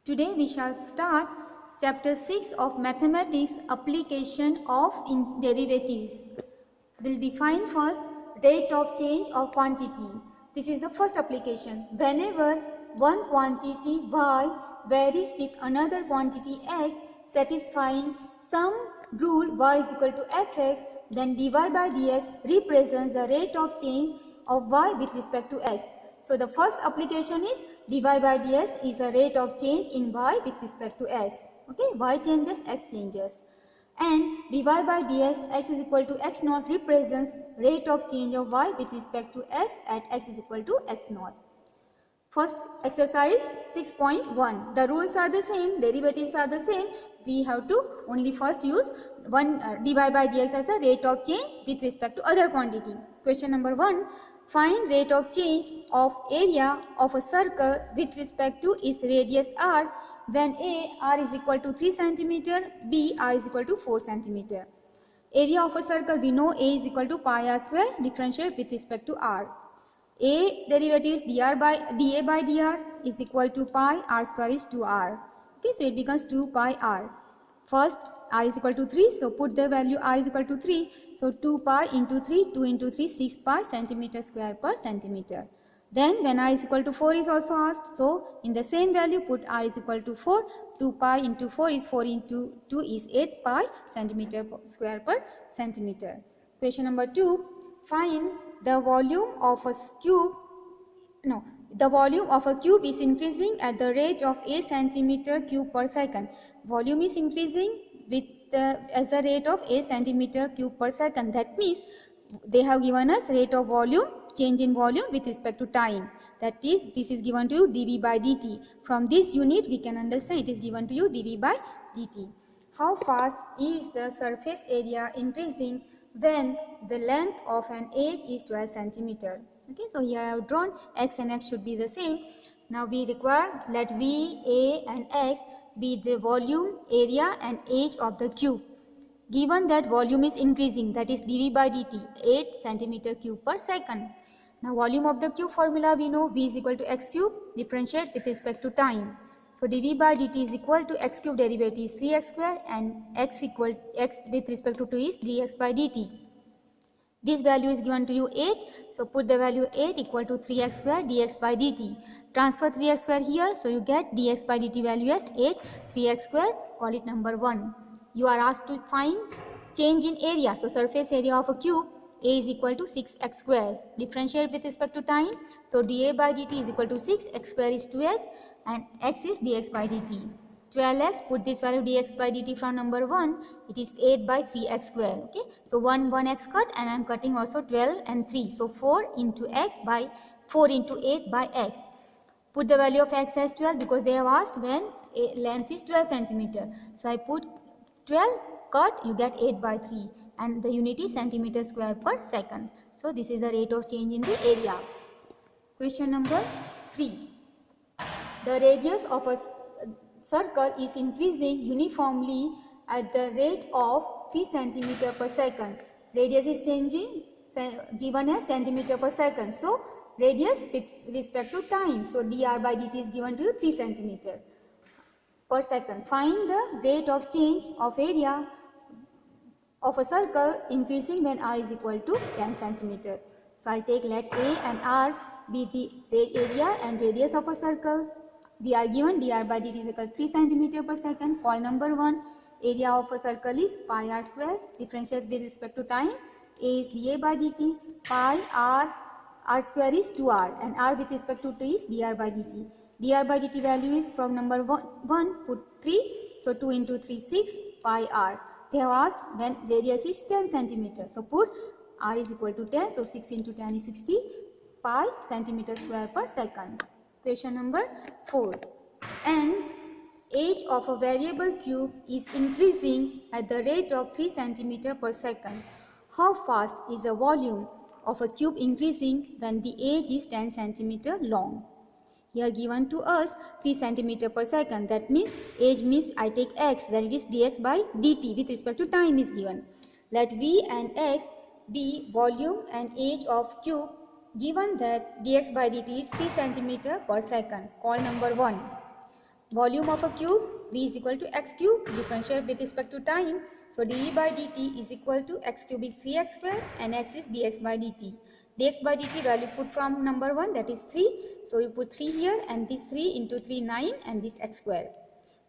Today we shall start chapter 6 of mathematics, application of derivatives. We'll define first rate of change of quantity. This is the first application. Whenever one quantity y varies with another quantity x satisfying some rule y is equal to fx, then dy by dx represents the rate of change of y with respect to x. So the first application is dy by dx is a rate of change in y with respect to x. Okay, y changes, x changes. And dy by dx x is equal to x naught represents rate of change of y with respect to x at x is equal to x naught. First exercise 6.1. The rules are the same, derivatives are the same. We have to only first use one dy by dx as the rate of change with respect to other quantity. Question number 1. Find rate of change of area of a circle with respect to its radius r when a r is equal to 3 cm, b r is equal to 4 cm. Area of a circle, we know a is equal to pi r square, differentiate with respect to r. A derivative is dA by dr is equal to pi r square is 2r. Okay, so it becomes 2 pi r. First r is equal to 3, so put the value r is equal to 3. So 2 pi into 3, 2 into 3, 6 pi centimeter square per centimeter. Then when r is equal to 4 is also asked, so in the same value put r is equal to 4, 2 pi into 4 is 4 into 2 is 8 pi centimeter square per centimeter. Question number 2, find the volume of a cube. The volume of a cube is increasing at the rate of a centimeter cube per second. Volume is increasing with as the rate of a centimeter cube per second. That means they have given us rate of volume, change in volume with respect to time. That is, this is given to you dV by dt. From this unit we can understand it is given to you dV by dt. How fast is the surface area increasing when the length of an edge is 12 centimeter? Okay, so here I have drawn x and x should be the same. Now we require let V, A and x be the volume, area and edge of the cube. Given that volume is increasing, that is dV by dt, 8 centimeter cube per second. Now volume of the cube formula we know, V is equal to x cube, differentiate with respect to time. So dV by dt is equal to x cube derivative is 3x square and x with respect to 2 is dx by dt. This value is given to you 8. So put the value 8 equal to 3x square dx by dt. Transfer 3x square here. So you get dx by dt value as 8. 3x square, call it number 1. You are asked to find change in area. So surface area of a cube, a is equal to 6x square. Differentiate with respect to time. So dA by dt is equal to 6. X square is 2x and x is dx by dt. 12x, put this value dx by dt from number 1, it is 8 by 3x square. Okay, so 1x cut and I am cutting also 12 and 3. So 4 into x by 4 into 8 by x. Put the value of x as 12 because they have asked when length is 12 centimeter. So I put 12, cut, you get 8 by 3 and the unit is centimeter square per second. So this is the rate of change in the area. Question number 3. The radius of a circle is increasing uniformly at the rate of 3 centimeter per second. Radius is changing given as centimeter per second. So radius with respect to time. So dr by dt is given to you 3 centimeter per second. Find the rate of change of area of a circle increasing when r is equal to 10 centimeter. So I take let a and r be the area and radius of a circle. We are given dr by dt is equal to 3 centimeter per second. Call number 1. Area of a circle is pi r square. Differentiate with respect to time. A is dA by dt. Pi r square is 2r and r with respect to 2 is dr by dt. Dr by dt value is from number 1 put 3. So 2 into 3 6 pi r. They have asked when radius is 10 centimeter. So put r is equal to 10. So 6 into 10 is 60 pi centimeter square per second. Question number 4. An edge of a variable cube is increasing at the rate of 3 cm per second. How fast is the volume of a cube increasing when the edge is 10 cm long? Here given to us 3 cm per second. That means edge means I take x, then it is dx by dt with respect to time is given. Let v and x be volume and edge of cube given that dx by dt is 3 cm per second. Call number 1. volume of a cube, v is equal to x cube, differentiate with respect to time. So dE by dt is equal to x cube is 3x square and x is dx by dt. Dx by dt value put from number 1, that is 3. So you put 3 here, and this 3 into 3 9, and this x square.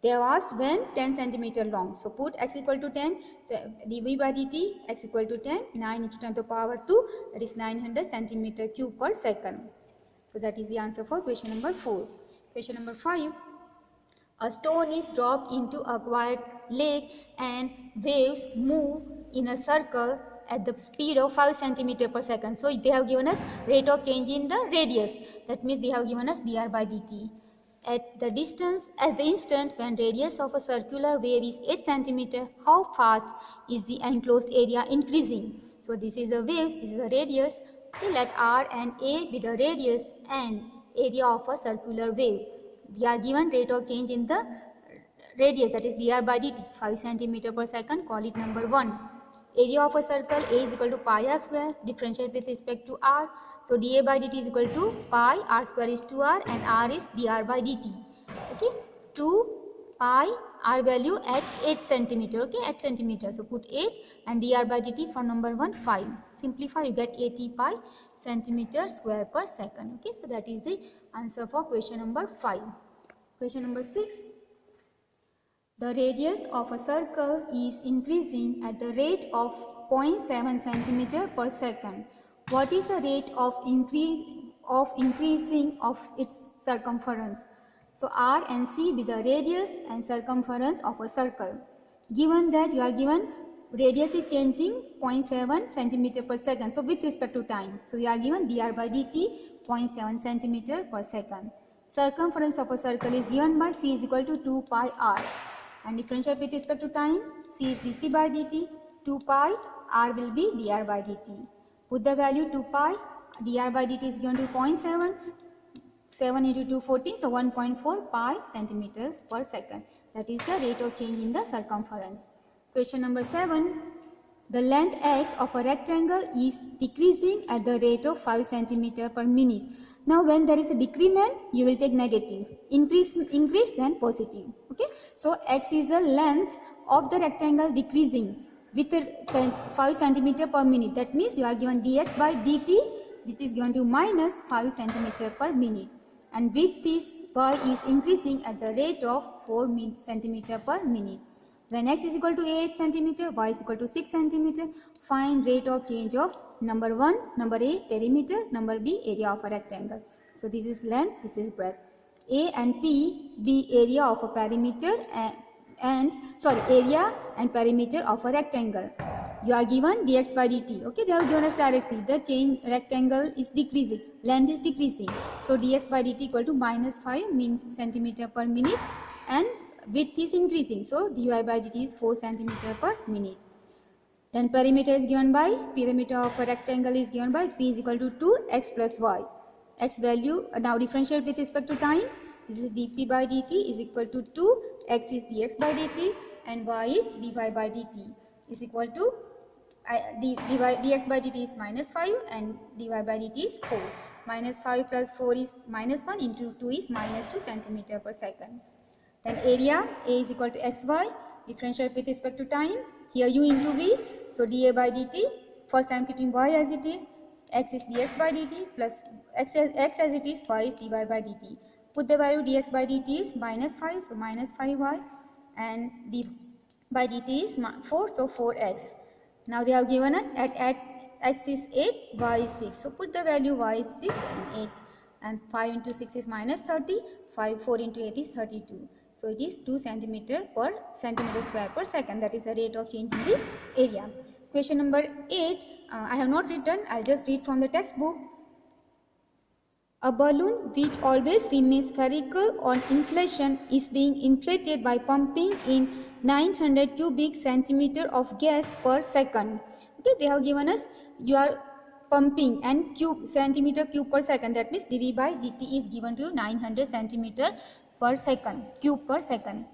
They have asked when 10 centimeter long. So put x equal to 10. So dV by dt, x equal to 10, 9 into 10 to the power 2, that is 900 centimeter cube per second. So that is the answer for question number 4. Question number 5. A stone is dropped into a quiet lake and waves move in a circle at the speed of 5 centimeter per second. So they have given us rate of change in the radius. That means they have given us dr by dt. At the instant when radius of a circular wave is 8 centimeter, how fast is the enclosed area increasing? So this is the waves, this is the radius. Okay, let r and a be the radius and area of a circular wave. They are given rate of change in the radius, that is dr by dt, 5 centimeter per second, call it number 1. Area of a circle, a is equal to pi r square, differentiate with respect to r. So dA by dt is equal to pi, r square is 2r and r is dr by dt. Okay, 2 pi, r value at 8 centimeter, okay, 8 centimeter. So put 8 and dr by dt for number 1, 5. Simplify, you get 80 pi centimeter square per second. Okay, so that is the answer for question number 5. Question number 6. The radius of a circle is increasing at the rate of 0.7 centimeter per second. What is the rate of increasing of its circumference? So r and c be the radius and circumference of a circle. Given that you are given radius is changing 0.7 centimeter per second. So with respect to time. So you are given dr by dt 0.7 centimeter per second. Circumference of a circle is given by c is equal to 2 pi r. And differentiate with respect to time, c is dc by dt, 2 pi, r will be dr by dt. Put the value 2 pi, dr by dt is given to 0.7, 7 into 2, 14, so 1.4 pi centimeters per second. That is the rate of change in the circumference. Question number 7. The length x of a rectangle is decreasing at the rate of 5 centimeter per minute. Now when there is a decrement, you will take negative. Increase then positive. Okay. So x is the length of the rectangle decreasing with 5 centimeter per minute. That means you are given dx by dt, which is given to minus 5 centimeter per minute. And with this, y is increasing at the rate of 4 centimeter per minute. When x is equal to 8 centimeter, y is equal to 6 centimeter, find rate of change of number 1, number A, perimeter, number B, area of a rectangle. So this is length, this is breadth. A and P be area of a perimeter area and perimeter of a rectangle. You are given dx by dt. Okay, they have given us directly. The change rectangle is decreasing, length is decreasing. So dx by dt equal to minus 5 centimeter per minute and width is increasing. So dy by dt is 4 centimeter per minute. Then perimeter is given by, perimeter of a rectangle is given by p is equal to 2x plus y. X value, now differentiate with respect to time. This is dp by dt is equal to 2, x is dx by dt and y is dy by dt is equal to dx by dt is minus 5 and dy by dt is 4. Minus 5 plus 4 is minus 1 into 2 is minus 2 centimeter per second. Then area, A is equal to xy, differentiate with respect to time. Here u into v, so dA by dt, first I am keeping y as it is, x is dx by dt plus x as it is, y is dy by dt. Put the value dx by dt is minus 5, so minus 5y and d by dt is 4, so 4x. Now they have given it at x is 8, y is 6. So put the value y is 6 and 8 and 5 into 6 is minus 30, 4 into 8 is 32. So it is 2 centimeter square per second. That is the rate of change in the area. Question number 8, I have not written, I will just read from the textbook. A balloon which always remains spherical on inflation is being inflated by pumping in 900 cubic centimeter of gas per second. Okay, they have given us you are pumping and centimeter cube per second. That means dV by dt is given to you 900 centimeter per second, cube per second.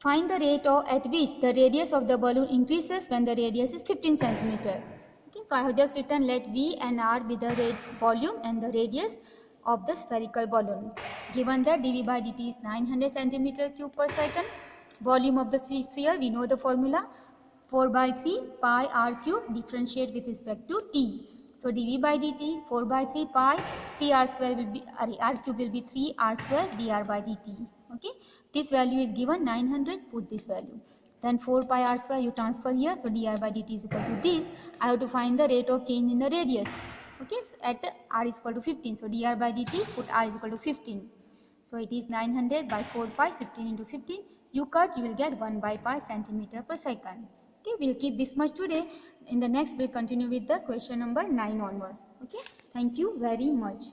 Find the rate at which the radius of the balloon increases when the radius is 15 centimeter. Okay, so I have just written let V and R be the volume and the radius. of the spherical balloon. Given that dV by dt is 900 cm³ per second, volume of the sphere, we know the formula, 4 by 3 pi r cube, differentiate with respect to t. So dV by dt 4 by 3 pi, 3 r square will be, r cube will be 3 r square dr by dt. Okay, this value is given 900, put this value. Then 4 pi r square you transfer here, so dr by dt is equal to this. I have to find the rate of change in the radius. Okay, so at r is equal to 15, so dr by dt, put r is equal to 15. So it is 900 by 4 pi, 15 into 15. You cut, you will get 1 by pi centimeter per second. Okay, we'll keep this much today. In the next, we'll continue with the question number 9 onwards. Okay, thank you very much.